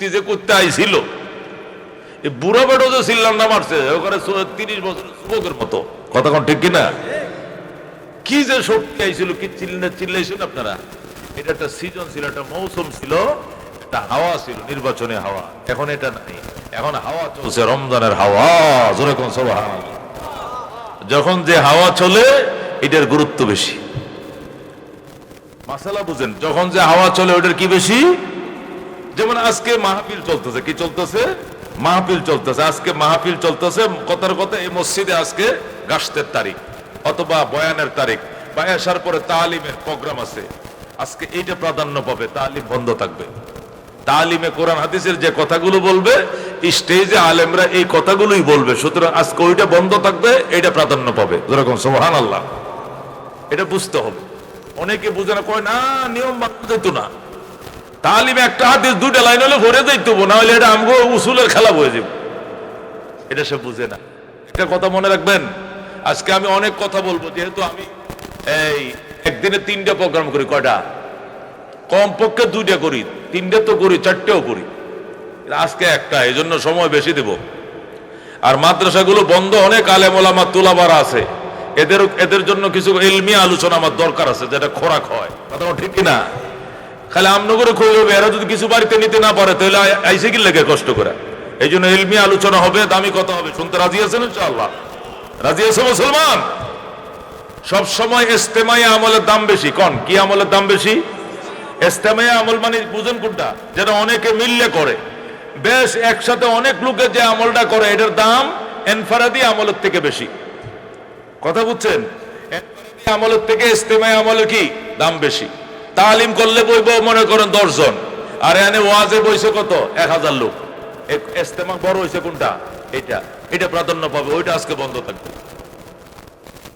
মুক্তি যে করতে আইছিল, এই বুড়া বেটো যে চিল্লান্ডা মারছে ওখানে 30 বছর যুবকের মতো, কথা কোন ঠিক কিনা? কি যে শক্তি আইছিল, কি চিল্লাইছেন আপনারা। এটা একটা সিজন ছিল, একটা মৌসুম ছিল, একটা হাওয়া ছিল, নির্বাচনে হাওয়া। এখন এটা নাই, এখন হাওয়া চলছে রমজানের হাওয়া, জোরে কোন সুবহানাল্লাহ। যখন যে হাওয়া চলে এটার গুরুত্ব বেশি, মাসালা বুঝেন। যখন যে হাওয়া চলে ওটার কি বেশি। যেমন আজকে মাহফিল চলতেছে, কি চলতেছে? মাহফিল চলতেছে। আজকে মাহফিল চলতেছে, কথার কথা এই মসজিদে আজকে গাশতের তারিখ অথবা বয়ানের তারিখ, বা আসার পরে তালিমের প্রোগ্রাম আছে, আজকে এইটা প্রাধান্য পাবে, তালিম বন্ধ থাকবে। তালিমে কোরআন হাদিসের যে কথাগুলো বলবে স্টেজে আলেমরা এই কথাগুলোই বলবে, সুতরাং আজকে ওইটা বন্ধ থাকবে, এইটা প্রাধান্য পাবে, যেরকম সুবহানাল্লাহ। এটা বুঝতে হবে। অনেকে বুঝে না, কয় না নিয়ম মানতে যেত না, তালিমে একটা হাদিস 2টা লাইন হলে ভরে যাইত, না হলে এটা আমগো উসুলের খেলা হয়ে যাবে। এটা সে বুঝে না। একটা কথা মনে রাখবেন, আজকে আমি অনেক কথা বলবো, যেহেতু আমি এই একদিনে 3টা প্রোগ্রাম করি। কয়টা? কমপক্ষে 2টা করি, 3টে তো করি, 4টেও করি, আজকে একটা, এই জন্য সময় বেশি দেব। আর মাদ্রাসাগুলো বন্ধ, অনেক আলেম ওলামা তুলাবারা আছে, এদের জন্য কিছু ইলমি আলোচনা আমার দরকার আছে, যেটা খোরাক হয়, কথা ঠিক কিনা? খালি আমন করে খুঁজে হবে, এরা যদি কিছু বাড়িতে নিতে না পারে তাহলে আইসে কি লেগে কষ্ট করে। এই জন্য ইলমি আলোচনা হবে, দামি কথা হবে, শুনতে রাজি আছেন ইনশাআল্লাহ? রাজি আছে মুসলমান? সব সময় ইস্তেমাই আমলের দাম বেশি। কোন কি আমলের দাম বেশি? ইস্তেমাই আমল মানে বুঝেন কোনটা? যেটা অনেকে মিললে করে, বেশ একসাথে অনেক লোকে যে আমলটা করে, এটার দাম ইনফারাদি আমলের থেকে বেশি, কথা বুঝছেন? ইনফারাদি আমলের থেকে ইস্তেমাই আমলের কি দাম বেশি। তালিম করলে বইব মনে করেন 10 জন, আর এখানে ওয়াজে বইছে কত? 1000 লোক। ইস্তেমা বড় হয়েছে কোনটা? এটা প্রাধান্য পাবে, ওইটা আজকে বন্ধ থাকবে।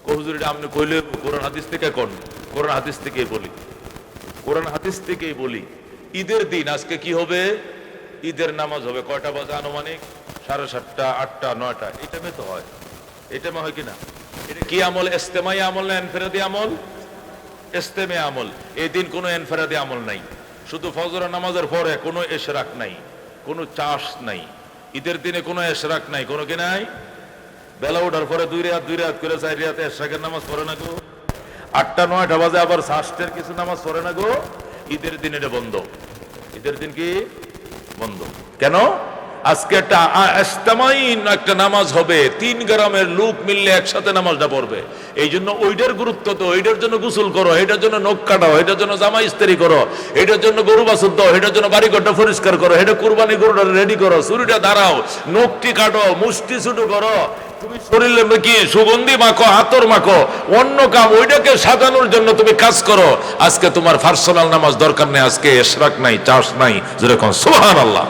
হুজুর এটা আপনি কইলে কোরআন হাদিস থেকে কোন? কোরআন হাদিস থেকেই বলি, কোরআন হাদিস থেকেই বলি। ঈদের দিন আজকে কি হবে? ঈদের নামাজ হবে কয়টা বাজে? আনুমানিক 7:30, 8টা, 9টা, এই টাইমে তো হয়। এই টাইমে হয় কিনা? এটা কি আমল? ইস্তেমাই আমল না ইনফিরাদি আমল? ইস্তেমে আমল। এই দিন কোনো ইনফিরাদি আমল নাই, শুধু ফজরের নামাজের পরে কোনো ইশরাক নাই, কোনো চাষ নাই। ঈদের দিনে কোনো ইশরাক নাই, কোনো কি নাই? বেলা ওঠার পরে 2 রাত করে 4 রাতে ইশরাকের নামাজ পড়ে না গো। 8টা 9টা বাজে আবার শাস্তের কিছু নামাজ পড়ে না গো। ঈদের দিন এটা বন্ধ। ঈদের দিন কি বন্ধ? কেন? আজকে একটা ইস্তেমাইন একটা নামাজ হবে, 3 গ্রামের লোক মিললে একসাথে নামাজটা পড়বে। এই জন্য ওইটার গুরুত্ব, তো ওইটার জন্য গোসল করো, এটার জন্য নখ কাটাও, এটার জন্য জামা ইস্ত্রি করো, এটার জন্য গরু বাছুর দাও, এটার জন্য বাড়িঘরটা পরিষ্কার করো, এটা কুরবানি গরুটা রেডি করো, চুরিটা দাঁড়াও, নখটি কাটো, মুষ্টি ছুটো করো, তুমি শরীরে কি সুগন্ধি মাখো, আতর মাখো, অন্য কাম ওইটাকে সাজানোর জন্য তুমি কাজ করো। আজকে তোমার পার্সোনাল নামাজ দরকার নেই, আজকে ইশরাক নাই, চাষ নাই, যেরকম সুবহানাল্লাহ।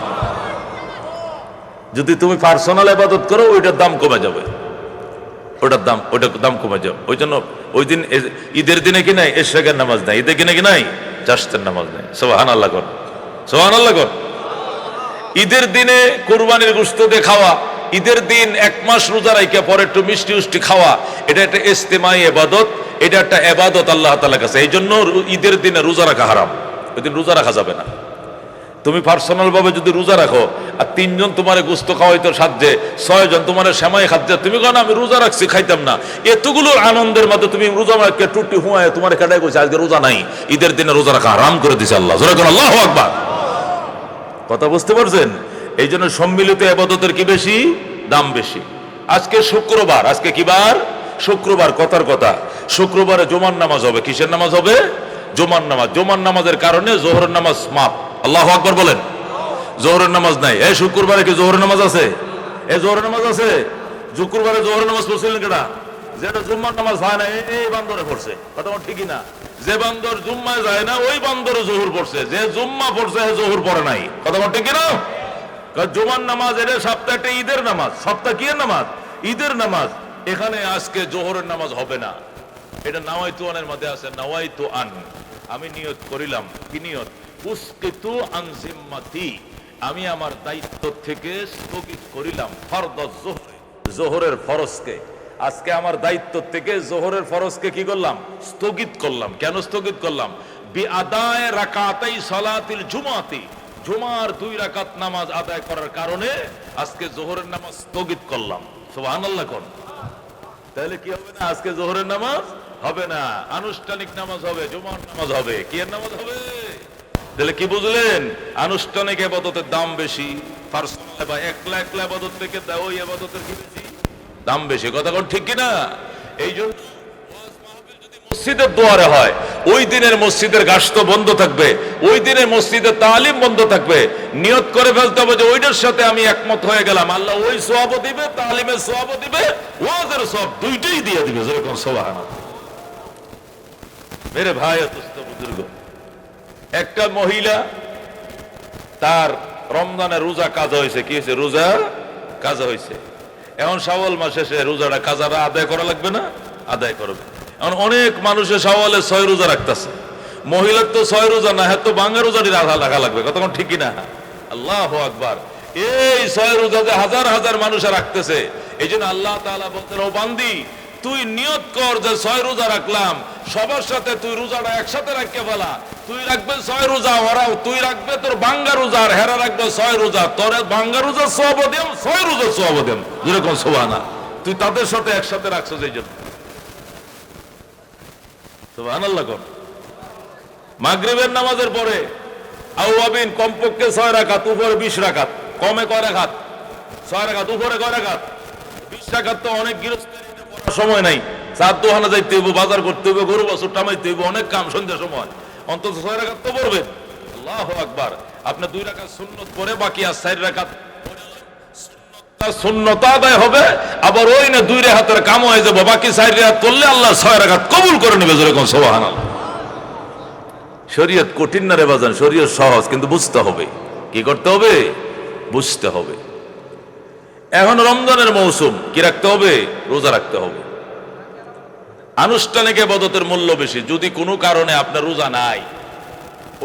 যদি তুমি পার্সোনাল ইবাদত করো ওইটার দাম কমে যাবে, ওইটার দাম কমে যাবে। ওই জন্য ওই দিন ঈদের দিনে কি নাই ইশরাকের নামাজ নাই, ঈদের দিনে কি নাই চাষের নামাজ নাই। সুবহানাল্লাহ কর, সুবহানাল্লাহ কর। ঈদের দিনে কুরবানির গোশত দিয়ে খাওয়া, ঈদের দিন 1 মাস রোজা রাখা পরে একটু মিষ্টি উষ্টি খাওয়া, এটা একটা ইস্তেমাই ইবাদত, এটা একটা ইবাদত আল্লাহ তাআলার কাছে। এই জন্য ঈদের দিনে রোজা রাখা হারাম, ওই দিন রোজা রাখা যাবে না। তুমি পার্সোনাল ভাবে যদি রোজা রাখো আর 3 জন তোমার গোশত খাওয়াইতো সাহায্যে, 6 জন তোমার সেমাই খাচ্ছে, তুমি কেন আমি রোজা রাখছি খাইতাম না, এতগুলো আনন্দের মধ্যে তুমি রোজা রাখকে টুটি হুঁয়ায় তোমার কাটাই কইছে আজকে রোজা নাই। ঈদের দিনে রোজা রাখা হারাম করে দিছে আল্লাহ। জোরে করে আল্লাহু আকবার। কথা বুঝতে পারছেন? এই জন্য সম্মিলিত ইবাদতের কি বেশি দাম বেশি। আজকে শুক্রবার, আজকে কি বার? শুক্রবার। কথার কথা, শুক্রবারে জুমার নামাজ হবে। কিসের নামাজ হবে? জুমার নামাজ। জুমার নামাজের কারণে যোহরের নামাজ মাপ। আল্লাহু আকবার বলেন। যোহরের নামাজ নাই। এই শুক্রবারে কি যোহরের নামাজ আছে? এই যোহরের নামাজ আছে? শুক্রবারে যোহরের নামাজ পড়ছিলেন কেডা? যেটা জুম্মার নামাজ হয় না এই বান্দরে পড়ছে, কথা ঠিকই না? যে বান্দর জুম্মায় যায় না ওই বান্দরে যোহর পড়ছে, যে জুম্মা পড়ছে যোহর পড়ে নাই, কথা ঠিক না? জুমার নামাজ এটা সপ্তাহে ঈদের নামাজ। সপ্তাহ কি নামাজ? ঈদের নামাজ। এখানে আজকে যোহরের নামাজ হবে না। এটা নাওয়াইতু আনের মধ্যে আছে, নাওয়াইতু আন, আমি নিয়ত করিলাম। কি নিয়ত? উসকিতু আন জিম্মাতি, আমি আমার দায়িত্ব থেকে স্থগিত করিলাম ফরদ যোহর, যোহরের ফরজকে। আজকে আমার দায়িত্ব থেকে যোহরের ফরজকে কি করলাম? স্থগিত করলাম। কেন স্থগিত করলাম? বিআদায়ে রাকাতাই সালাতিল জুমাতি, জুমার 2 রাকাত নামাজ আদায় করার কারণে আজকে জোহরের নামাজ স্থগিত করলাম। সুবহানাল্লাহ কোন। তাহলে কি হবে না, আজকে জোহরের নামাজ হবে না, আনুষ্ঠানিক নামাজ হবে, জুমার নামাজ হবে। কি এর নামাজ হবে? তাহলে কি বুঝলেন? আনুষ্ঠানিক ইবাদতের দাম বেশি, পার্সোনাল বা একলা একলা ইবাদত থেকে ওই ইবাদতের কি বেশি দাম বেশি। কথা কোন ঠিক কিনা? এই জন্য মসজিদের দুয়ারে হয়, ওই দিনের মসজিদের গাশত বন্ধ থাকবে, ওই দিনের মসজিদের তালিম বন্ধ থাকবে। নিয়ত করে ফেলতে হবে যে ওইটার সাথে আমি একমত হয়ে গেলাম, আল্লাহ ওই সওয়াবও দিবে, তালিমের সওয়াবও দিবে, ওয়াজের সওয়াব দুইটাই দিয়ে দিবে। যেরকম সুবহানাল্লাহ। মেরে ভাই দোস্ত বুজুর্গ, একটা মহিলা তার রমজানের রোজা কাজা হয়েছে। কি হয়েছে? রোজা কাজা হয়েছে। এখন শাওয়াল মাসে সে রোজাটা কাজাটা আদায় করা লাগবে না? আদায় করবে। এখন অনেক মানুষের শাওয়ালে 6 রোজা রাখতেছে, মহিলার তো 6 রোজা না, হ্যাঁ তো বাঙ্গা রোজাটি রাখা লাগবে। কতক্ষণ ঠিক কিনা? আল্লাহু আকবার। এই 6 রোজা যে হাজার হাজার মানুষ রাখতেছে, এই জন্য আল্লাহ তাআলা বলতেন, ও বান্দি তুই নিয়ত কর যে 6 রোজা রাখলাম, সবার সাথে তুই রোজাটা একসাথে রাখতে ফেলা। তুই রাখবে 6 রোজা, ওরাও তুই রাখবে তোর বাঙ্গা রোজা, আর হেরা রাখবে 6 রোজা। তোর বাঙ্গা রোজা সওয়াব দেম, 6 রোজা সওয়াব দেম। যেরকম সুবহানাল্লাহ, তুই তাদের সাথে একসাথে রাখছিস এই জন্য। সুবহানাল্লাহ কোন। মাগরিবের নামাজের পরে আওয়াবিন কমপক্ষে 6 রাকাত, উপরে 20 রাকাত, কমে কয় রাকাত? 6 রাকাত, উপরে কয় রাকাত? 20 রাকাত। তো অনেক গৃহস্থের সময় নাই, চার দোকানে যাইতে হইব, বাজার করতে হইব, গরু বাছুর টামাইতে হইব, অনেক কাম, সন্ধ্যার সময় অন্তত 6 রাকাত তো পড়বেন। আল্লাহু আকবার। আপনি 2 রাকাত সুন্নত পড়ে বাকি আর 4 রাকাত সুন্নত আদায় হবে, আবার ওই না 2 রাকাতের কাম হয়ে যাবে, বাকি 4 রাকাত করলে আল্লাহ 6 রাকাত কবুল করে নেবে। যেরকম সুবহানাল্লাহ। শরীয়ত কঠিন না রে বাজান, শরীয়ত সহজ, কিন্তু বুঝতে হবে। কি করতে হবে? বুঝতে হবে। এখন রমজানের মৌসুম, কি রাখতে হবে? রোজা রাখতে হবে। আনুষ্ঠানিক ইবাদতের মূল্য বেশি। যদি কোনো কারণে আপনার রোজা নাই,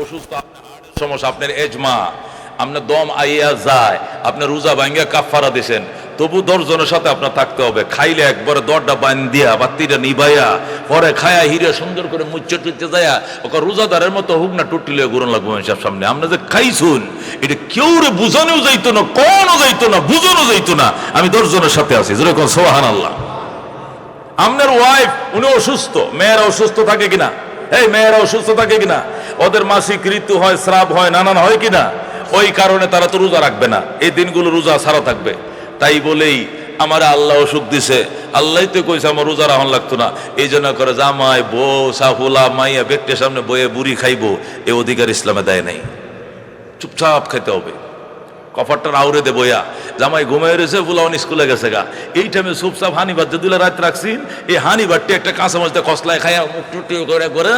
অসুস্থ, আপনার সমস্যা, আপনার এজমা, আপনার দম আইয়া যায়, আপনি রোজা ভাঙ্গা কাফারা দিছেন, তবু 10 জনের সাথে আপনার থাকতে হবে। খাইলে একবারে দরটা বান দিয়া বাতিটা নিবাইয়া পরে খায়া হিরে সুন্দর করে মুচ্চে টুচতে যায়া ওকে রোজাদারের মতো হোক না টুটি লয়ে ঘুরন লাগবো মানুষের সামনে। আমরা যে খাইছুন এটা কেউ রে বুঝানো যাইতো না, কোনো যাইতো না, বুঝানো যাইতো না আমি 10 জনের সাথে আছি। যেরকম সুবহানাল্লাহ। আপনার ওয়াইফ উনি অসুস্থ, মেয়েরা অসুস্থ থাকে কিনা? এই মেয়েরা অসুস্থ থাকে কিনা? ওদের মাসিক ঋতু হয়, স্রাব হয়, নানান হয় কিনা? ওই কারণে তারা তো রোজা রাখবে না, এই দিনগুলো রোজা ছাড়া থাকবে। তাই বলেই আমার আল্লাহ অসুখ দিছে, আল্লাহ তো কইছে আমার রোজা রাখা লাগতো না, এই জন্য করে জামাই বউ সাফুলা মাইয়া ব্যক্তির সামনে বইয়ে বুড়ি খাইবো, এই অধিকার ইসলামে দেয় নাই। চুপচাপ খেতে হবে। কফারটা আউরে দে বইয়া জামাই ঘুমাই রয়েছে, ফুলাওয়ান স্কুলে গেছে গা, এই টাইমে চুপচাপ হানি ভাত দিলে রাত রাখছি, এই হানি ভাতটি একটা কাঁচা মাছতে কসলায় খাইয়া মুখ টুটি করে করে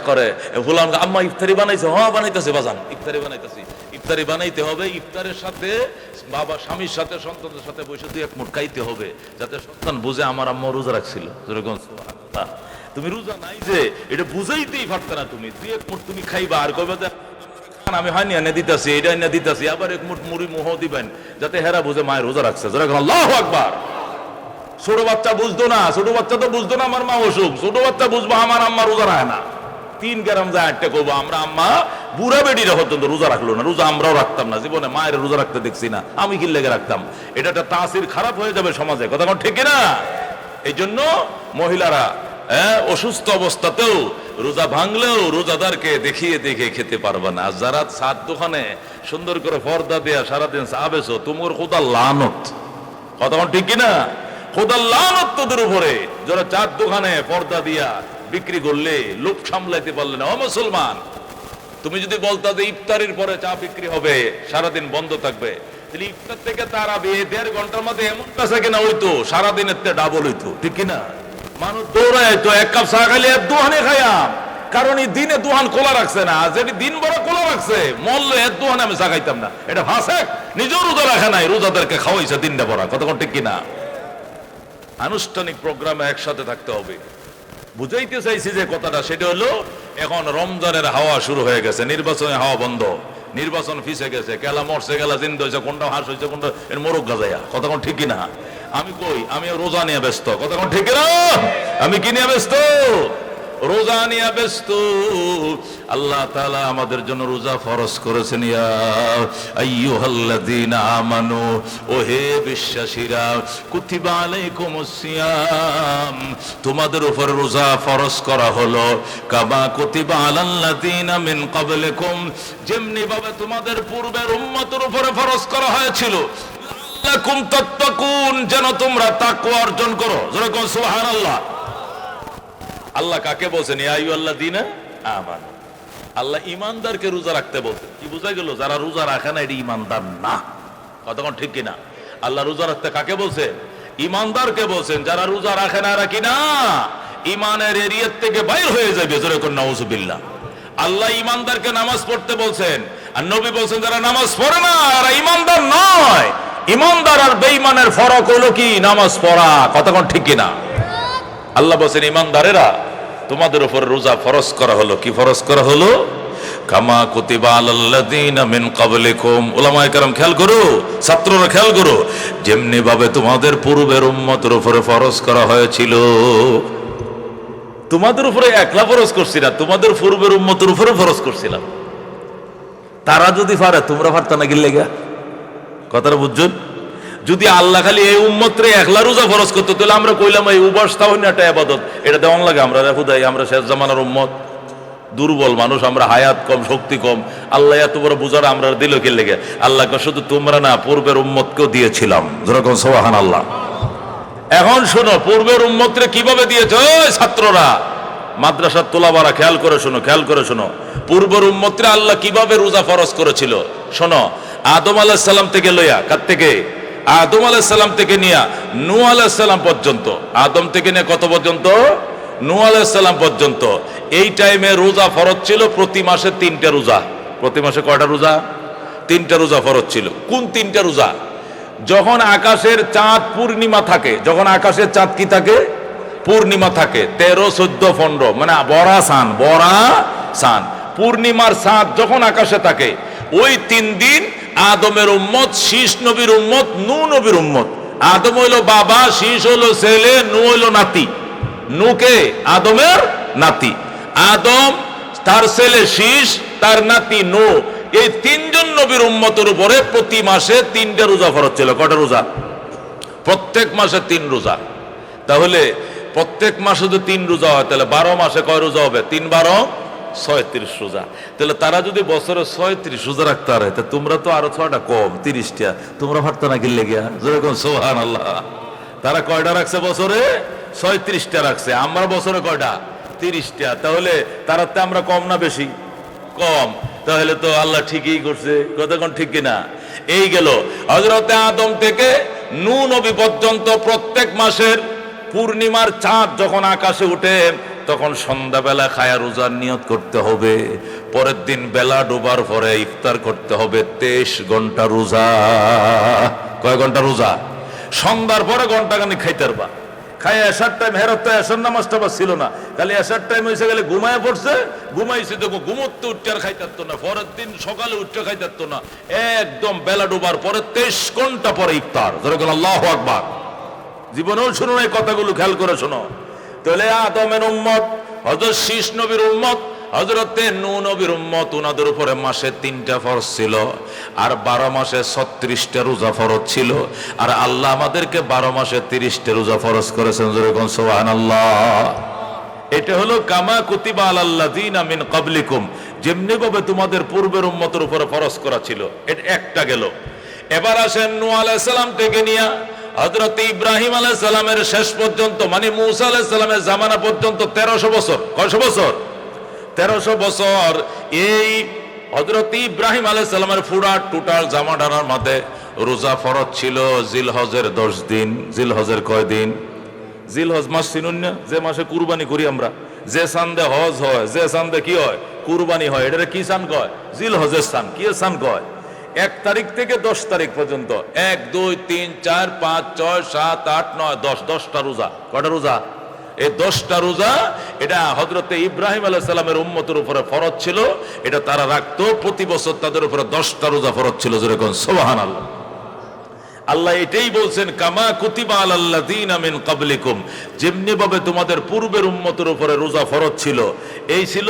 করে ফুলাওয়ান আম্মা ইফতারি বানাইছে? হ্যাঁ বানাইতেছে বাজান, ইফতারি বানাইতেছি। ইফতারি বানাইতে হবে, ইফতারের সাথে বাবা স্বামীর সাথে সন্তানের সাথে বসে 2 এক মুঠ খাইতে হবে, যাতে সন্তান বুঝে আমার আম্মা রোজা রাখছিল। যেরকম তুমি রোজা নাই যে এটা বুঝাইতেই পারতে না, তুমি 2 এক মুঠ তুমি খাইবা, আর কইবা যে আমি হয়নি এনে দিতেছি, এটা এনে দিতেছি, আবার 1 মুঠ মুড়ি মুহ দিবেন, যাতে হেরা বুঝে মায়ের রোজা রাখছে। আল্লাহু আকবার। ছোট বাচ্চা বুঝতো না, ছোট বাচ্চা তো বুঝতো না আমার মা অসুখ, ছোট বাচ্চা বুঝবো আমার আম্মা রোজা রাখে না। 3 গ্রাম যায় একটা করবো আমরা, আম্মা বুড়া বেডিরা পর্যন্ত রোজা রাখলো না, রোজা আমরাও রাখতাম না, জীবনে মায়ের রোজা রাখতে দেখছি না, আমি কি লেগে রাখতাম? এটা একটা তাসির খারাপ হয়ে যাবে সমাজে। কথা কোন ঠিক না? এই জন্য মহিলারা অসুস্থ অবস্থাতেও রোজা ভাঙলেও রোজাদারকে দেখিয়ে দেখে খেতে পারবে না। যারা চার দোকানে সুন্দর করে পর্দা দেয়া সারাদিন চা বেছো, তোমার খোদা লানত। কথা ঠিক কিনা? খোদা লানত তোদের উপরে, যারা চার দোকানে পর্দা দিয়া বিক্রি করলে লোভ সামলাইতে পারলে না। ও মুসলমান, তুমি যদি বলতা যে ইফতারির পরে চা বিক্রি হবে, সারাদিন বন্ধ থাকবে, তাহলে ইফতার থেকে তারা 1.5 ঘন্টার মধ্যে এমন কাছে কিনা হইতো সারাদিনের তে ডাবল হইতো। ঠিক কিনা? মানুষ দৌড়ায় তো 1 কাপ চা খাইলে 1 দোকানে খাইয়াম, কারণ এই দিনে দোকান খোলা রাখছে না, যেটি দিন বড় খোলা রাখছে মল্ল 1 দোকানে আমি চা খাইতাম না, এটা ফাসেক, নিজেও রোজা রাখে নাই, রোজাদারকে খাওয়াইছে দিনটা ভরা। কতক্ষণ ঠিক কিনা? আনুষ্ঠানিক প্রোগ্রামে একসাথে থাকতে হবে। বুঝাইতে চাইছি যে কথাটা সেটা হলো, এখন রমজানের হাওয়া শুরু হয়ে গেছে, নির্বাচনের হাওয়া বন্ধ, নির্বাচন ফিসে গেছে, কেলা মরছে গেলা জিন্দ হয়েছে, কোনটা হাঁস হয়েছে, কোনটা এর মোরগ গাজাইয়া। কতক্ষণ ঠিক কিনা? আমি কই আমি রোজা নিয়ে ব্যস্ত। কতক্ষণ ঠিক না? আমি কি নিয়ে ব্যস্ত? রোজা নিয়ে ব্যস্ত। আল্লাহ তাআলা আমাদের জন্য রোজা ফরজ করেছেন। ইয়া আইয়ুহাল্লাযীনা আমানু, ও হে বিশ্বাসীরা, কুতিবা আলাইকুমুস সিয়াম, তোমাদের উপর রোজা ফরজ করা হলো, কামা কুতিবা আলাল্লাযীনা মিন ক্বাবলিকুম, যেমনি ভাবে তোমাদের পূর্বের উম্মতের উপরে ফরজ করা হয়েছিল, লাকুম তাত্তাকুন, যেন তোমরা তাকওয়া অর্জন করো। জোরে কোন সুবহানাল্লাহ। আল্লাহ কাকে বলছেন? ইয়া আইয়ুহাল্লাযীনা আমানু। আল্লাহ ঈমানদারকে রোজা রাখতে বলছেন। কি বোঝা গেল? যারা রোজা রাখে না এটা ঈমানদার না। কতক্ষণ ঠিক কিনা? আল্লাহ রোজা রাখতে কাকে বলছেন? ঈমানদারকে বলছেন। যারা রোজা রাখে না, রাখি না, ঈমানের এরিয়া থেকে বাইর হয়ে যাবে। জোরে কোন নাউযুবিল্লাহ। আল্লাহ ঈমানদারকে নামাজ পড়তে বলছেন, আর নবী বলছেন যারা নামাজ পড়ে না এরা ঈমানদার নয়। ঈমানদার আর বেঈমানের ফরক হলো কি? নামাজ পড়া। কতক্ষণ ঠিক কিনা? আল্লাহ বলছেন ঈমানদারেরা তোমাদের উপর রোজা ফরজ করা হলো। কি ফরজ করা হলো? কামা কুতিবা আলাল্লাযীনা মিন ক্বাবলিকুম। উলামায়ে কেরাম খেয়াল করো, ছাত্ররা খেয়াল করো, যেমনি ভাবে তোমাদের পূর্বের উম্মতের উপরে ফরজ করা হয়েছিল। তোমাদের উপরে একলা ফরজ করছি না, তোমাদের পূর্বের উম্মতের উপরে ফরজ করছিলাম। তারা যদি পারে তোমরা পারতা না গিয়ে লেগা। কথাটা বুঝছেন? যদি আল্লাহ খালি এই উম্মতরে একলা রোজা ফরজ করতো তাহলে আমরা কইলাম এই উপাসটাও না একটা ইবাদত, এটা দেওয়ান লাগে। আমরা খুদাই আমরা শেষ জামানার উম্মত, দুর্বল মানুষ, আমরা হায়াত কম, শক্তি কম। আল্লাহ এত বড় বুঝারা আমরা দিল কে লেগে? আল্লাহকে শুধু তোমরা না, পূর্বের উম্মতকেও দিয়েছিলাম। যেরকম সুবহানাল্লাহ। এখন শোনো পূর্বের উম্মতরে কিভাবে দিয়েছে। ওই ছাত্ররা, মাদ্রাসার তোলাবারা খেয়াল করে শোনো, খেয়াল করে শোনো, পূর্বের উম্মতরে আল্লাহ কিভাবে রোজা ফরজ করেছিল শোনো। আদম আলাইহিস সালাম থেকে লইয়া, কার থেকে? আদম আলাইহিস সালাম থেকে নিয়া নূহ আলাইহিস সালাম পর্যন্ত। আদম থেকে নিয়ে কত পর্যন্ত? নূহ আলাইহিস সালাম পর্যন্ত। এই টাইমে রোজা ফরজ ছিল প্রতি মাসে 3টা রোজা। প্রতি মাসে কয়টা রোজা? 3টা রোজা ফরজ ছিল। কোন 3টা রোজা? যখন আকাশের চাঁদ পূর্ণিমা থাকে, যখন আকাশের চাঁদ কি থাকে? পূর্ণিমা থাকে। 13, 14, 15 মানে বড়া সান, বড়া সান, পূর্ণিমার চাঁদ যখন আকাশে থাকে, ওই 3 দিন আদমের উম্মত, শীষ নবীর উম্মত, নূহ নবীর উম্মত। আদম হইলো বাবা, শীষ হইলো ছেলে, নূহ হইলো নাতি। নূহকে আদমের নাতি, আদম তার ছেলে শীষ, তার নাতি নূহ। এই 3 জন নবীর উম্মতের উপরে প্রতি মাসে 3টা রোজা ফরজ ছিল। কয়টা রোজা? প্রত্যেক মাসে 3 রোজা। তাহলে প্রত্যেক মাসে যদি 3 রোজা হয় তাহলে 12 মাসে কয় রোজা হবে? 3 12 36 রোজা। তাহলে তারা যদি বছরে 36 রোজা রাখতে পারে, তা তোমরা তো আরো 6টা কম, 30টা। তোমরা পারতো না গিলে গিয়া? যেরকম সুবহানাল্লাহ। তারা কয়টা রাখছে বছরে? 36টা রাখছে। আমরা বছরে কয়টা? 30টা। তাহলে তারা তো আমরা কম না বেশি? কম। তাহলে তো আল্লাহ ঠিকই করছে। কতক্ষণ ঠিক কিনা? এই গেল হযরতে আদম থেকে নূহ নবী পর্যন্ত প্রত্যেক মাসের পূর্ণিমার চাঁদ যখন আকাশে উঠে তখন সন্ধ্যাবেলা খায়া রোজার নিয়ত করতে হবে। পরের দিন বেলা ডোবার পরে ইফতার করতে হবে। 23 ঘন্টা রোজা। কয় ঘন্টা রোজা? সন্ধ্যার পরে ঘন্টাখানি খাইতে পারবা। খাই এসার টাইম, হেরত তো এসার নামাজটা বা ছিল না, খালি এসার টাইম হয়েছে গেলে ঘুমায় পড়ছে, ঘুমাইছে দেখো ঘুমোতে উঠতে আর খাইতে না, পরের দিন সকালে উঠতে খাইতে না, একদম বেলা ডোবার পরে 23 ঘন্টা পরে ইফতার। যেরকম আল্লাহু আকবার। জীবনেও শুনো এই কথাগুলো, খেয়াল করে শোনো। তাহলে আদমের উম্মত, হযরত শীষ নবীর উম্মত, হযরতে নূহ নবীর উম্মত, ওনাদের উপরে মাসে 3টা ফরজ ছিল, আর 12 মাসে 36টা রোজা ফরজ ছিল। আর আল্লাহ আমাদেরকে 12 মাসে 30টা রোজা ফরজ করেছেন। যেরকম সুবহানাল্লাহ। এটা হলো কামা কুতিবা আলাল্লাযীনা মিন ক্বাবলিকুম, যেমনি ভাবে তোমাদের পূর্বের উম্মতের উপরে ফরজ করা ছিল। এটা একটা গেল। এবার আসেন নূহ আলাইহিস সালাম থেকে নিয়া হযরত ইব্রাহিম আলাইহিস সালামের শেষ পর্যন্ত, মানে মূসা আলাইহিস সালামের জামানা পর্যন্ত 1300 বছর। কয়শো বছর? 1300 বছর। এই হযরত ইব্রাহিম আলাইহিস সালামের পুরা টোটাল জামানার মধ্যে রোজা ফরজ ছিল জিলহজের 10 দিন। জিলহজের কয় দিন? জিলহজ মাস চিনুন না? যে মাসে কুরবানি করি আমরা, যে চাঁদে হজ হয়, যে চাঁদে কি হয়? কুরবানি হয়। এটা কি চাঁদ কয়? জিলহজের চাঁদ। কি চাঁদ কয়? 1 তারিখ থেকে 10 তারিখ পর্যন্ত 1 2 3 4 5 6 7 8 9 10, 10টা রোজা। কয়টা রোজা? এই 10টা রোজা। এটা হযরতে ইব্রাহিম আলাইহিস সালামের উম্মতের উপরে ফরজ ছিল। এটা তারা রাখতো প্রতি বছর, তাদের উপরে 10টা রোজা ফরজ ছিল। যেরকম সুবহানাল্লাহ। আল্লাহ এটাই বলছেন, কামা কুতিবা আলাল্লাযীনা মিন ক্বাবলিকুম, যেমনি ভাবে তোমাদের পূর্বের উম্মতের উপরে রোজা ফরজ ছিল। এই ছিল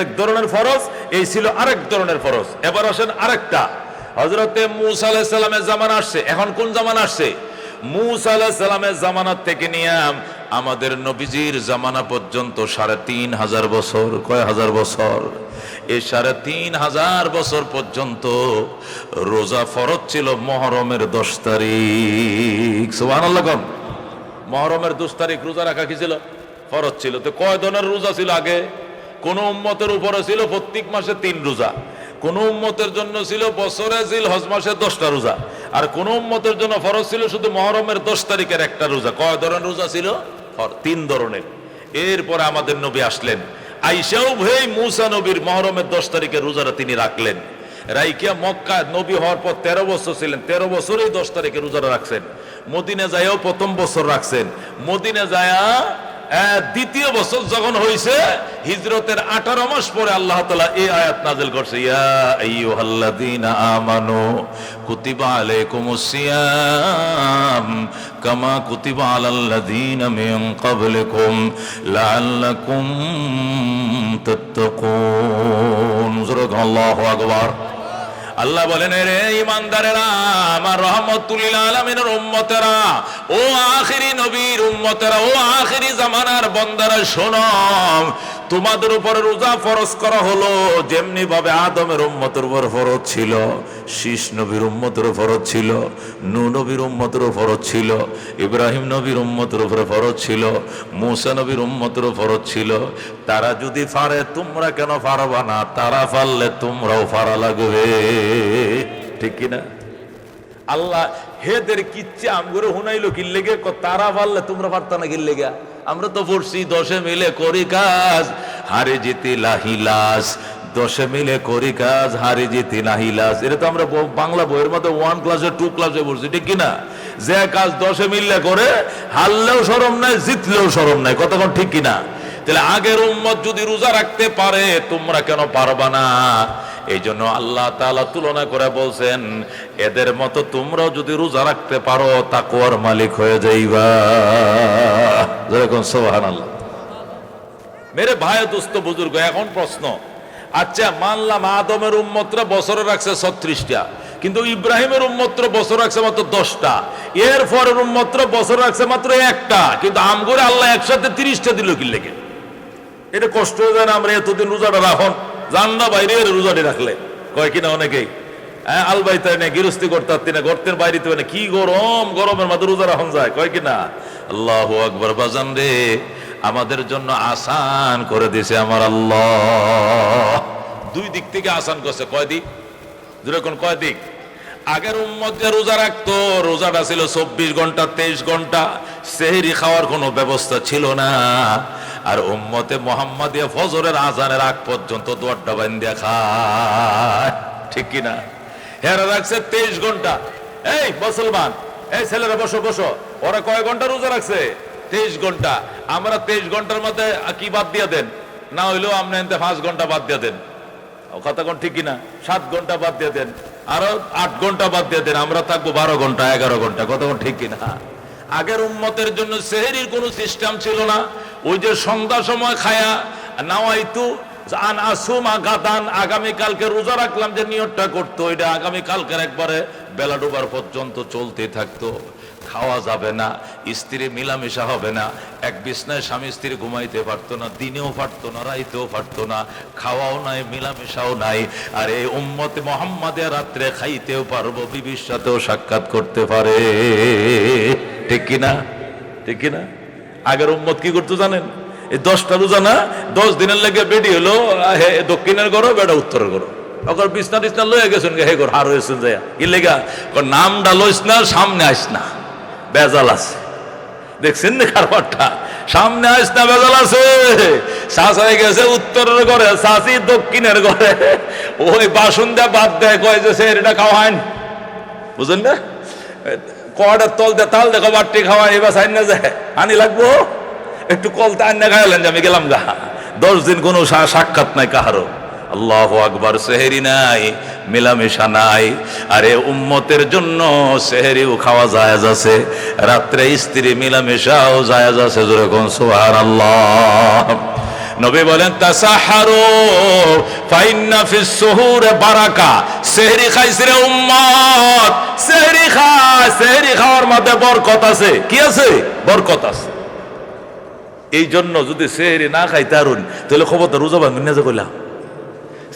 এক ধরনের ফরজ, এই ছিল আরেক ধরনের ফরজ। এবার আসেন আরেকটা, হযরতে মূসা আলাইহিস সালামের জামানা আসছে। এখন কোন জামানা আসছে? মূসা আলাইহিস সালামের জামানা থেকে নিয়ে আমাদের নবীজির জামানা পর্যন্ত ৩৫০০ বছর। কয় হাজার বছর? এই ৩৫০০ বছর পর্যন্ত রোজা ফরজ ছিল মুহররমের 10 তারিখ। সুবহানাল্লাহ। কোন মুহররমের 10 তারিখ রোজা রাখা কি ছিল? ফরজ ছিল। তো কয় ধরনের রোজা ছিল আগে? কোন উম্মতের উপরে ছিল প্রত্যেক মাসে 3 রোজা, কোন উম্মতের জন্য ছিল বছরে জিলহজ মাসে 10টা রোজা, আর কোন উম্মতের জন্য ফরজ ছিল শুধু মুহররমের 10 তারিখের একটা রোজা। কয় ধরনের রোজা ছিল? 3 ধরনের। এরপরে আমাদের নবী আসলেন, আইসাও ভাই মূসা নবীর মুহররমের 10 তারিখের রোজাটা তিনি রাখলেন। রাইকিয়া মক্কা নবী হওয়ার পর 13 বছর ছিলেন, 13 বছরেই 10 তারিখের রোজাটা রাখছেন। মদিনা যায়ও প্রথম বছর রাখছেন। মদিনা যায়া দ্বিতীয় বছর যখন হয়েছে, হিজরতের 18 মাস পরে আল্লাহ তাআলা এই আয়াত নাযিল করছে, ইয়া আইয়ুহাল্লাযীনা আমানু কুতিবা আলাইকুমুস সিয়াম কামা কুতিবা আলাল্লাযীনা মিন ক্বাবলিকুম লাআল্লাকুম তাত্তাকুন। আল্লাহু আকবার। আল্লাহ বলেন, রে ঈমানদারেরা, আমার রহমতুল লিল আলামিনের উম্মতেরা, ও আখিরি নবীর উম্মতেরা, ও আখিরি জামানার বান্দারা, শোনো, তোমাদের উপরে রোজা ফরজ করা হলো যেমনি ভাবে আদমের উম্মতের উপর ফরজ ছিল, শীষ নবীর উম্মতের ফরজ ছিল, নূহ নবীর উম্মতের ফরজ ছিল, ইব্রাহিম নবীর উম্মতের উপরে ফরজ ছিল, মূসা নবীর উম্মতের ফরজ ছিল। তারা যদি পারে তোমরা কেন পারবা না? তারা পারলে তোমরাও পারা লাগবে। ঠিক কিনা? আল্লাহ হেদের কিচ্ছে আমগরে হুনাইলো কি লেগে? তারা পারলে তোমরা পারতা না কি লেগে? আমরা তো পড়ছি 10 মিলে করি কাজ হারে জিতি লাহিলাস, 10 মিলে করি কাজ হারে জিতি নাহিলাস। এটা তো আমরা বাংলা বইয়ের মধ্যে 1 ক্লাসে 2 ক্লাসে পড়ছি। ঠিক কিনা? যে কাজ 10 মিলে করে, হারলেও শরম নাই, জিতলেও শরম নাই। কতক্ষণ ঠিক কিনা? তাহলে আগের উম্মত যদি রোজা রাখতে পারে, তোমরা কেন পারবা না? এই জন্য আল্লাহ তাআলা তুলনা করে বলছেন, এদের মতো তোমরাও যদি রোজা রাখতে পারো, তাকওয়ার মালিক হয়ে যাইবা। যেরকম সুবহানাল্লাহ। মেরে ভাই, দোস্ত, বুজুর্গ, এখন প্রশ্ন, আচ্ছা মানলাম আদমের উম্মতরা বছরে রাখছে 36টা, কিন্তু ইব্রাহিমের উম্মতরা বছর রাখছে মাত্র 10টা, এর পরের উম্মতরা বছর রাখছে মাত্র 1টা, কিন্তু আমগরে আল্লাহ একসাথে 30টা দিল কি লেগে? এটা কষ্ট হয়ে যায় না? আমরা এতদিন রোজাটা রাখন জান না, বাইরে রোজাটি রাখলে কয় কিনা অনেকেই, আলবাইতে না গৃহস্থী করতে পারতি না, গর্তের বাইরে তো কি গরম, গরমের মধ্যে রোজা রাখন যায়, কয় কিনা? আল্লাহু আকবার। বাজান রে, আমাদের জন্য আসান করে দিয়েছে আমার আল্লাহ। 2 দিক থেকে আসান করছে। কয় দিক? যেরকম কয় দিক? আগের উম্মত যে রোজা রাখতো, রোজাটা ছিল 24 ঘন্টা 23 ঘন্টা, সেহরি খাওয়ার কোনো ব্যবস্থা ছিল না। আর উম্মতে মুহাম্মাদিয়া ফজরের আজানের আগ পর্যন্ত দোয়ারটা বান্ধিয়া খায়। ঠিক কিনা? হেরা রাখছে 23 ঘন্টা। এই মুসলমান, এই ছেলেরা বসো বসো, ওরা কয় ঘন্টা রোজা রাখছে? 23 ঘন্টা। আমরা 23 ঘন্টার মধ্যে কি বাদ দিয়ে দেন? না হইলেও আপনি 5 ঘন্টা বাদ দিয়ে দেন। কথা কোন ঠিক কিনা? 7 ঘন্টা বাদ দিয়ে দেন, আরো 8 ঘন্টা বাদ দিয়ে দেন, আমরা থাকবো 12 ঘন্টা 11 ঘন্টা। কথা কোন ঠিক কিনা? আগের উম্মতের জন্য সেহরির কোনো সিস্টেম ছিল না। ওই যে সন্ধ্যা সময় খায়া নাওয়াইতু আন আসুমা গাদান, আগামীকালকে রোজা রাখলাম যে নিয়তটা করতো, ওইটা আগামীকালকের একবারে বেলা ডোবার পর্যন্ত চলতে থাকতো। খাওয়া যাবে না, স্ত্রী মিলামেশা হবে না, এক বিছনায় স্বামী স্ত্রী ঘুমাইতে পারতো না, দিনেও পারতো না, রাইতেও পারতো না, খাওয়াও নাই, মিলামেশাও নাই। আর এই উম্মতে মুহাম্মাদে রাত্রে খাইতেও পারবো, বিবির সাথেও সাক্ষাৎ করতে পারে। ঠিক কিনা? ঠিক কিনা? আগের উম্মত কি করতো জানেন? এই 10টা রোজা না, 10 দিনের লেগে বেডি হলো দক্ষিণের ঘরও, বেড়া উত্তরের ঘরও। ওর বিছনা টিছনা লয়ে গেছেন, হে ঘর হার হয়েছেন যাইয়া কি লেগা? নামটা লইস না, সামনে আইস না, বেজাল আছে। দেখছেন না কারবারটা? সামনে আইস না, বেজাল আছে। শাসাই গেছে উত্তরের ঘরে, শাসি দক্ষিণের ঘরে। ওই বাসন দেয়া বাদ দেয়, কয় যে এটা খাওয়াইন, বুঝলেন না? কড়ার তল দিয়ে তাল দেখো বাট্টি খাওয়া, এবার সাইন না যায়, আনি লাগবো একটু কলতে আন্না খাইলেন যে আমি গেলাম গা। 10 দিন কোনো সাক্ষাৎ নাই কাহারও। আল্লাহু আকবার। সেহেরি নাই, মেলামেশা নাই। আরে উম্মতের জন্য সেহেরিও খাওয়া জায়েজ আছে, রাত্রে স্ত্রী মেলামেশাও জায়েজ আছে। জোরে কোন সুবহানাল্লাহ। নবী বলেন তাসাহারু ফাইন্না ফিস সুহুরে বারাকা। সেহরি খাইছে রে উম্মত, সেহরি খা, সেহরি খাওয়ার মধ্যে বরকত আছে। কি আছে? বরকত আছে। এই জন্য যদি সেহরি না খাইতে পারুন তাহলে খবরটা রোজা ভাঙুন না যে কইলাম।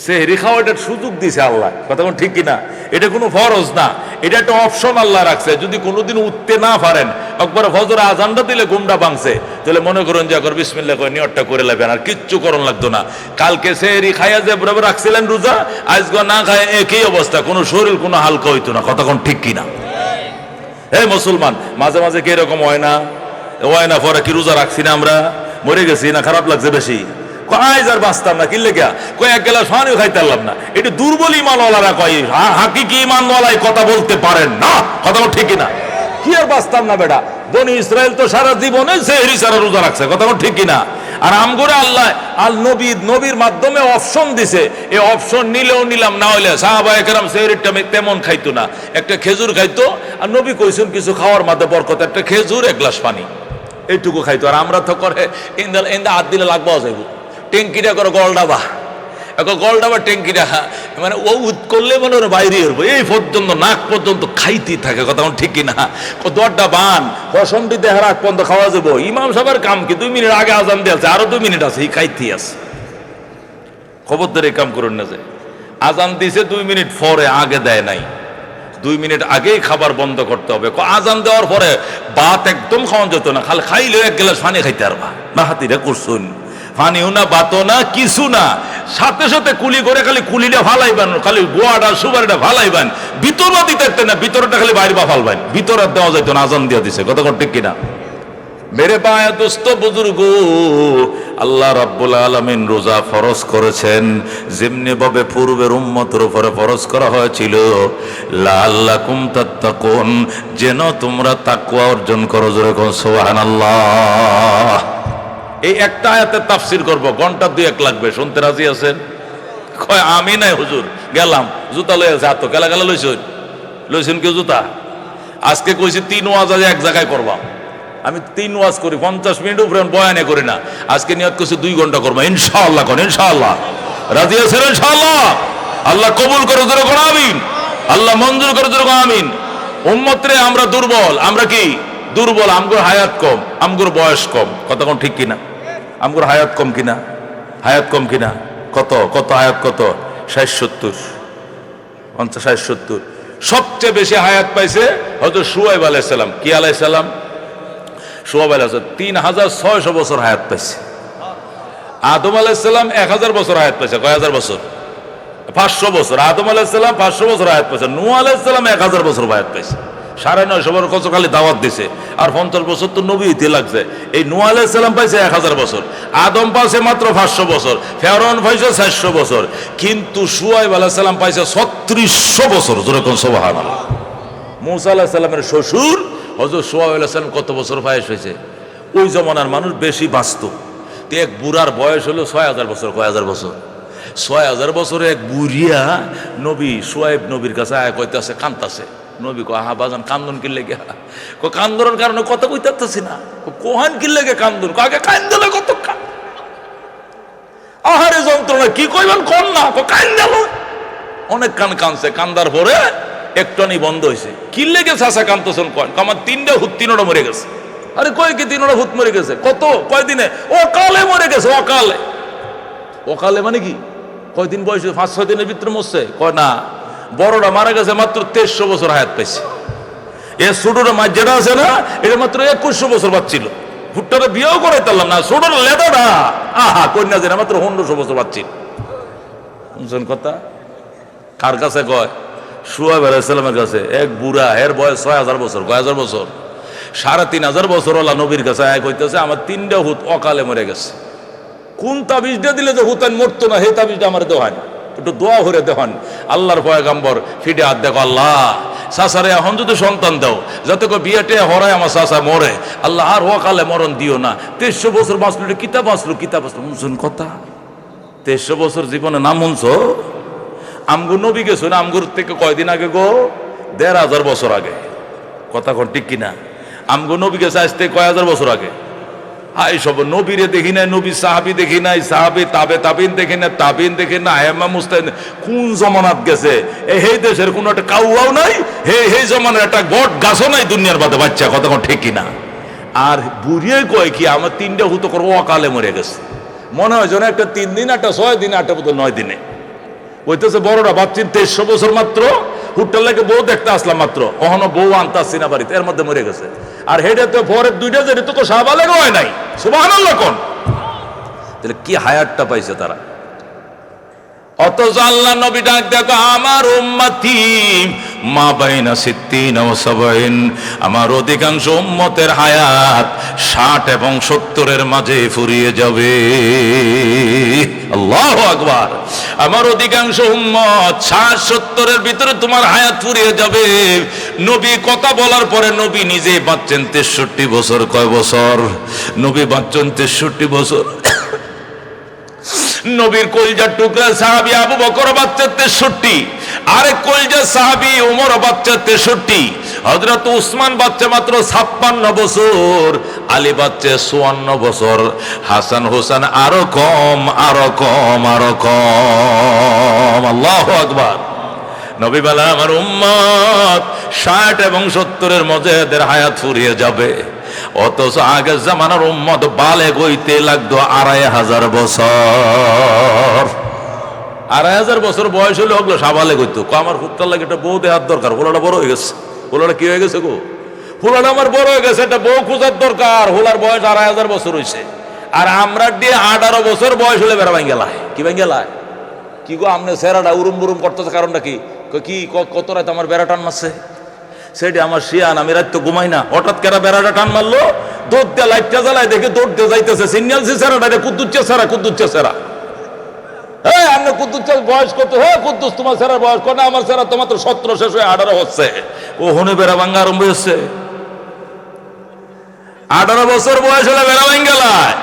সেহরি খাওয়াটার সুযোগ দিছে আল্লাহ, কথা কোন ঠিক কিনা? এটা কোনো ফরজ না, এটা একটা অপশন আল্লাহ রাখছে। যদি কোনোদিন উঠতে না পারেন, একবার ফজরে আজানটা দিলে ঘুমটা ভাঙছে, তাহলে মনে করুন যে একবার বিসমিল্লাহ করে নিয়তটা করে লাগবেন, আর কিচ্ছু করণ লাগতো না। কালকে সেহরি খাইয়া যে বরাবর রাখছিলেন রোজা, আজকে না খায় একই অবস্থা, কোনো শরীর কোনো হালকা হইতো না, কথা কোন ঠিক কিনা? এই মুসলমান, মাঝে মাঝে কি এরকম হয় না? হয় না? পরে কি রোজা রাখছি না আমরা, মরে গেছি না, খারাপ লাগছে বেশি, আজ আর বাঁচতাম না, কিনলে গিয়া কয় এক গ্লাস পানিও খাইতে পারলাম না। এটা দুর্বল ইমানওয়ালারা কয়, হাকিকি ইমানওয়ালাই কথা বলতে পারেন না, কথা ঠিক কিনা? কি আর বাঁচতাম না বেটা? বনি ইসরায়েল তো সারা জীবনে সেহরি সারা রোজা রাখছে, কথা ঠিক কিনা? আর আমগরে আল্লাহ আল নবীর মাধ্যমে অপশন দিছে, এই অপশন নিলেও নিলাম, না হইলে সাহাবায়ে কেরাম সেহরিটা তেমন খাইতো না, একটা খেজুর খাইতো। আর নবী কইছেন কিছু খাওয়ার মাঝে বরকত, একটা খেজুর, এক গ্লাস পানি, এইটুকু খাইতো। আর আমরা তো করে ইন্দা হাত দিলে লাগবাও যাইব, ট্যাঙ্কিটা করে গলডাবা, এখন গলডাবা ট্যাঙ্কিটা, মানে ও উৎ করলে মনে ওর বাইরে হবো, এই পর্যন্ত নাক পর্যন্ত খাইতেই থাকে, কথা ঠিক কিনা? দরটা বান পশমটি দেখার আগ পর্যন্ত খাওয়া যাবো। ইমাম সাহেবের কাম কি 2 মিনিট আগে আজান দিয়ে আছে, আরো 2 মিনিট আছে, এই খাইতেই আছে। খবরদার এই কাম করুন না যে আজান দিছে 2 মিনিট পরে, আগে দেয় নাই, 2 মিনিট আগেই খাবার বন্ধ করতে হবে। আজান দেওয়ার পরে ভাত একদম খাওয়া যেত না, খালি খাইলে 1 গ্লাস পানি খাইতে পারবা না। হাতিরা করছুন, পানিও না, বাতো না, কিছু না, সাথে সাথে কুলি করে খালি কুলিটা ভালাইবেন, খালি গোয়াটা সুপারিটা ভালাইবেন, ভিতরও দিতে না, ভিতরটা খালি বাইরে বা ফালবেন, ভিতরে দেওয়া যেত না, আজান দিয়ে দিছে, কথা ঠিক কিনা? মেরে পায়া দোস্ত বুজুর্গ, আল্লাহ রাব্বুল আলামিন রোজা ফরজ করেছেন যেমনি ভাবে পূর্বের উম্মতের উপরে ফরজ করা হয়েছিল, লাআল্লাকুম তাত্তাকুন, যেন তোমরা তাকওয়া অর্জন করো। জোরে কোন সুবহানাল্লাহ। এই একটা আয়াতের তাফসীর করব, ঘন্টা 2-1 লাগবে, শুনতে রাজি আছেন? কয় আমি নাই হুজুর, গেলাম জুতা লয়ে আছে, হাত গেলা গেলা লইছেন কেউ জুতা? আজকে কইছি 3 ওয়াজ আজ এক জায়গায় করবা, আমি 3 ওয়াজ করি 50 মিনিট উপরে, বয়ানে করি না। আজকে নিয়ত করছি 2 ঘন্টা করবো ইনশাআল্লাহ। কোন ইনশাআল্লাহ? রাজি আছেন ইনশাআল্লাহ? আল্লাহ কবুল করে, জোরে কোন আমিন। আল্লাহ মঞ্জুর করে, জোরে কোন আমিন। উম্মতরে আমরা দুর্বল, আমরা কি দুর্বল? আমগোর হায়াত কম, আমগোর বয়স কম, কথা কোন ঠিক কিনা? আমগোর হায়াত কম কিনা? হায়াত কম কিনা? কত কত হায়াত কত? 60-70, 50-60-70। সবচেয়ে বেশি হায়াত পাইছে হযরত শুআয়ব আলাইহিস সালাম। কি আলাইহিস সালাম? শুআয়ব আলাইহিস সালাম 3600 বছর হায়াত পাইছে। আদম আলাইহিস সালাম 1000 বছর হায়াত পাইছে। কয় হাজার বছর? 500 বছর। আদম আলাইহিস সালাম 500 বছর হায়াত পাইছে। নূহ আলাইহিস সালাম 1000 বছর হায়াত পাইছে। 950 বছর কত খালি দাওয়াত দিছে, আর 50 বছর তো নবী হইতে লাগছে। এই নূহ আলাইহিস সালাম পাইছে 1000 বছর, আদম পাইছে মাত্র 500 বছর, ফেরাউন পাইছে 400 বছর, কিন্তু শুআয়ব আলাইহিস সালাম পাইছে 3600 বছর। জোরে কোন সুবহানাল্লাহ। মূসা আলাইহিস সালামের শ্বশুর হযরত শুআয়ব আলাইহিস সালাম কত বছর বয়স হয়েছে? ওই জমানার মানুষ বেশি বাঁচত। তো এক বুড়ার বয়স হলো 6000 বছর। কয় হাজার বছর? 6000 বছরে এক বুড়িয়া নবী শুআয়ব নবীর কাছে আয় কইতাছে, কান্তাছে। নবী কয়, হা বাজান কান্দন কি লেগে? কান্দনের কারণে কথা কইতাছি না। কোহান কি লেগে কান্দন? আগে কান্দলে কত আহারে যন্ত্রণা, কি কইবেন কোন না, কান্দালো অনেক কানছে। কান্দার পরে একটনি বন্ধ হয়েছে। কি লেগে চাষা কান্দছেন? কয় আমার 3টা ভূত 3টা মরে গেছে। আরে কয় কি 3টা ভূত মরে গেছে? কত কয়দিনে? অকালে মরে গেছে। অকালে? অকালে মানে কি? কয়দিন বয়সে? 5-6 দিনের ভিতরে মরছে? কয় না, বড়টা মারা গেছে মাত্র 2300 বছর হায়াত পাইছে। এ ছোটটা মাছ যেটা আছে না, এটা মাত্র 2100 বছর বাঁচছিল। ভুট্টাটা বিয়েও করাইতে পারলাম না, ছোটটা লেদাটা আহা কন্যা যেটা মাত্র 1500 বছর বাঁচছিল। শুনছেন কথা? কার কাছে কয়? শুআয়ব আলাইহিস সালামের কাছে। এক বুড়া, এর বয়স 6000 বছর। কয় হাজার বছর? 3500 বছর ওলা নবীর কাছে আয় কইতেছে, আমার 3টা হুত অকালে মরে গেছে। কোন তাবিজটা দিলে যে হুতান মরতো না, সেই তাবিজটা আমার দেওয়ান, একটু দোয়া করে দেওয়ান। আল্লাহর পয়গাম্বর ফিটে হাত দেখো, আল্লাহ চাচারে এখন যদি সন্তান দাও, যাতে করে বিয়েটে হরায় আমার চাচা মরে, আল্লাহ আর অকালে মরণ দিও না। 2300 বছর বাঁচলো, কিতাব বাঁচলো, কিতাব বাঁচলো। শুন কথা, 2300 বছর জীবনে নাম শুনছ? আমগো নবী গেছো না আমগুর থেকে কয়দিন আগে গো? 1500 বছর আগে। কথা কোন ঠিক কিনা? আমগো নবী গেছে আজ থেকে কয় হাজার বছর আগে। হাই সব নবীরে দেখি নাই, নবী সাহাবি দেখি নাই, সাহাবি তাবে তাবিন দেখি না, তাবিন দেখি না, আয়াম্মা মুস্তাহিদ কোন জমানাত গেছে? এই দেশের কোন একটা কাউয়াও নাই, এই জমানার একটা বট গাছও নাই দুনিয়ার বাদে বাচ্চা। কথা কোন ঠিক কিনা? আর বুড়িয়ে কয় কি আমার 3টা হুতো করবো অকালে মরে গেছে। মনে হয় যেন একটা 3 দিন, একটা 6 দিন, একটা বোধ 9 দিনে হইতেছে। বড়রা ভাবছেন 2300 বছর মাত্র, হুট্টার লাগে বউ দেখতে আসলাম মাত্র, কখনো বউ আনতে আসছি না বাড়িতে, এর মধ্যে মরে গেছে। আর হেডে তো পরের 2টা যেটা তো শাহবালেগ হয় নাই। সুবহানাল্লাহ কোন? তাহলে কি হায়াতটা পাইছে তারা? অথচ আল্লাহ নবী ডাক দেখো, আমার উম্মতি মা বাইনা 60 ও 70, আমার অধিকাংশ উম্মতের হায়াত 60 এবং 70-এর মাঝে ফুরিয়ে যাবে। আল্লাহু আকবার। আমার অধিকাংশ উম্মত 60-70-এর ভিতরে তোমার হায়াত ফুরিয়ে যাবে। নবী কথা বলার পরে নবী নিজে বাঁচছেন 63 বছর। কয় বছর? নবী বাঁচছেন 63 বছর। নবীর কলিজার টুকরা সাহাবী আবু বকর বাচ্চা 63, আরেক কলিজার সাহাবী ওমর বাচ্চা 63, হযরত উসমান বাচ্চা মাত্র 56 বছর, আলী বাচ্চা 54 বছর, হাসান হোসেন আরো কম, আরো কম, আরো কম। আল্লাহু আকবার। নবী বলেন আমার উম্মত 60 এবং 70-এর মধ্যে এদের হায়াত ফুরিয়ে যাবে। অথচ আগের জামানার উম্মত বালেগ হইতে লাগতো 2500 বছর। 2500 বছর বয়স হলে ওগুলো সাবালেগ হইতো। আমার ফুটটার লাগে একটা বউ দেওয়ার দরকার। হোলাটা বড় হয়ে গেছে। হোলাটা কি হয়ে গেছে গো? হোলাটা আমার বড় হয়ে গেছে, একটা বউ খোঁজার দরকার। হোলার বয়স 2500 বছর হয়েছে। আর আমরা দিয়ে 18 বছর বয়স হলে বেড়া ভাঙ্গেলায়। কি ভাঙ্গেলায়? কি গো আমনে সেরাটা উরুম বুরুম করতেছে, কারণটা কি? কি কত রাত আমার বেড়া টান মারছে, সেটা আমার শিয়ান, আমি রাত তো ঘুমাই না। হঠাৎ কেরা বেড়াটা টান মারলো, দৌড় দিয়ে লাইটটা জ্বালায় দেখে দৌড়তে যাইতেছে, সিগন্যাল সেরাটা কুদ্দুচ্ছে সেরা, কুদ্দুচ্ছে সেরা। হ্যাঁ আপনার কুদ্দুচ্ছের বয়স কত? হ্যাঁ কুদ্দুস তোমার সেরার বয়স কত? আমার সেরা তো মাত্র 17 শেষ হয়ে 18 হচ্ছে। ও হনে বেড়া ভাঙ্গা আরম্ভ হচ্ছে। 18 বছর বয়স হলে বেড়া ভাঙ্গেলায়।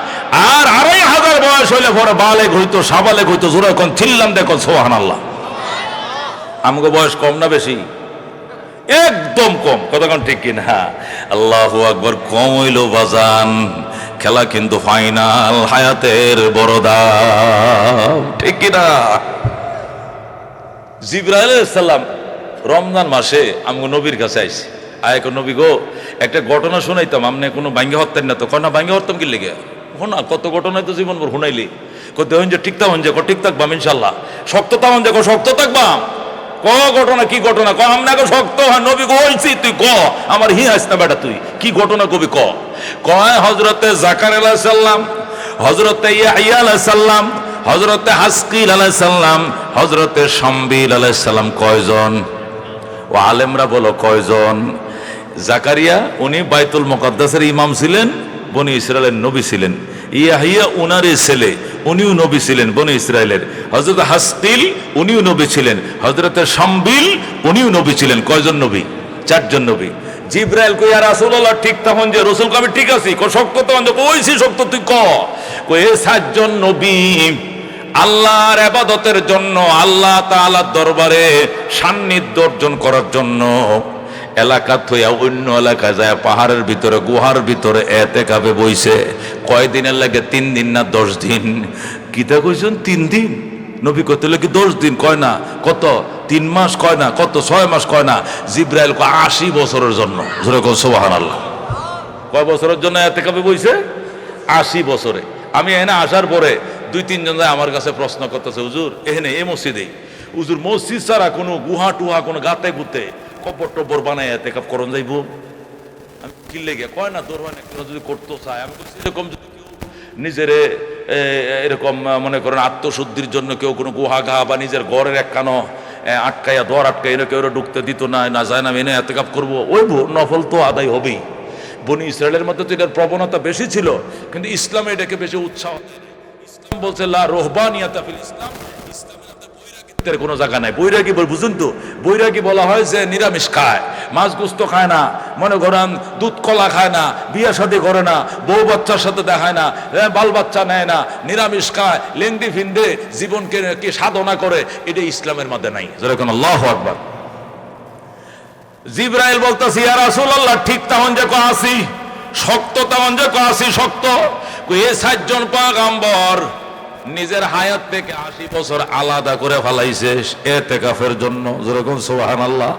আর 2500 বয়স হইলে পরে বালেগ হইতো, সাবালেগ হইতো। জোরে এখন ছিল্লাম দেখো সুবহানাল্লাহ। আমাকে বয়স কম না বেশি? একদম কম। কতক্ষণ ঠিক কিনা? আল্লাহু আকবার। কম হইল বাজান, খেলা কিন্তু ফাইনাল, হায়াতের বড় দাম। ঠিক কিনা? জিবরাইল আলাইহিস সালাম রমজান মাসে আমগো নবীর কাছে আইছে। আয় নবী গো, একটা ঘটনা শুনাইতাম, আপনি কোনো ভাঙ্গে হতেন না তো? কয় না, ভাঙ্গে হতাম কি লেগে? না, কত ঘটনায় তো জীবন ভর শুনাইলি। দেখুন যে ঠিক থাকুন, যে ঠিক থাকবাম ইনশাল্লাহ। শক্ত থাকুন, যে শক্ত থাকবাম। ক ঘটনা? কি ঘটনা? ক আমনাকে শক্ত হয় নবী কইছি, তুই ক। আমার হি হাস না বেটা, তুই কি ঘটনা কবি ক। কয় হযরতে জাকারিয়া আলাইহিস সালাম, হযরতে ইয়াহইয়া আলাইহিস সালাম, হযরতে হাসকিল আলাইহিস সালাম, হযরতে শামবিল আলাইহিস সালাম কয়জন? ও আলেমরা বলো কয়জন? জাকারিয়া উনি বাইতুল মুকাদ্দাসের ইমাম ছিলেন, বনি ইসরায়েলের নবী ছিলেন। ইয়াহইয়া উনারই ছেলে, উনিও নবী ছিলেন বনি ইসরায়েলের। হযরত হাসকিল উনিও নবী ছিলেন। হযরতে শামবিল উনিও নবী ছিলেন। কয়জন নবী? 4 জন নবী। জিবরাইল কই ইয়া রাসূলুল্লাহ ঠিক তখন যে রাসূল কবে ঠিক আছে ক শক্ত তখন যে কইছি শক্ত তুই ক। কই এই 4 জন নবী আল্লাহর ইবাদতের জন্য, আল্লাহ তাআলার দরবারে সান্নিধ্য অর্জন করার জন্য এলাকা থইয়া অন্য এলাকায় যায়, পাহাড়ের ভিতরে গুহার ভিতরে এতেকাবে বইছে। কয়দিনের লাগে? 3 দিন না 10 দিন? কিতা কইছেন 3 দিন? নবী কত লাগে 10 দিন? কয় না। কত? 3 মাস? কয় না। কত? 6 মাস? কয় না। জিবরাইল কয় 80 বছরের জন্য। জোরে কও সুবহানাল্লাহ। কয় বছরের জন্য এতেকাবে বইছে? 80 বছরে। আমি এখানে আসার পরে 2-3 জন যায় আমার কাছে প্রশ্ন করতেছে, হুজুর এখানে এই মসজিদে হুজুর মসজিদ ছাড়া কোনো গুহা টুহা কোনো গাতে গুতে কবর টবর বানায় এতেকাব করন যাইব? আমি কি লেগে? কয় না তোর মানে যদি করতে চায়। আমি বলছি এরকম যদি কেউ নিজের এরকম মনে করেন আত্মশুদ্ধির জন্য কেউ কোনো গুহা ঘা বা নিজের ঘরের এক কানো আটকাইয়া দর আটকাই এনে কেউ ঢুকতে দিত না, না যায় না, এনে এতেকাব করবো, ওই নফল তো আদায় হবেই। বনি ইসরায়েলের মধ্যে তো এটার প্রবণতা বেশি ছিল, কিন্তু ইসলামে এটাকে বেশি উৎসাহ। ইসলাম বলছে লা রহবানিয়াতা ফিল ইসলাম, ইসলামে কোনো জায়গা নাই। বৈরাগী বুঝুন তো, বৈরাগী বলা হয় যে নিরামিষ খায়, মাছ গোস্ত খায় না, মনে করেন দুধ কলা খায় না, বিয়ে শাদী করে না, বউ বাচ্চার সাথে দেখায় না, বাল বাচ্চা নেয় না, নিরামিষ খায়, লেন্দি ফিন্দে জীবনকে কি সাধনা করে, এটা ইসলামের মধ্যে নাই। যেরকম আল্লাহু আকবার। জিবরাইল বলতেছে ইয়া রাসূলুল্লাহ, ঠিক তেমন যে আসি শক্ত, তেমন যে আসি শক্ত। এ 7 জন পয়গম্বর নিজের হায়াত থেকে 80 বছর আলাদা করে ফেলাইছে এতেকাফের জন্য। যেরকম সুবহানাল্লাহ।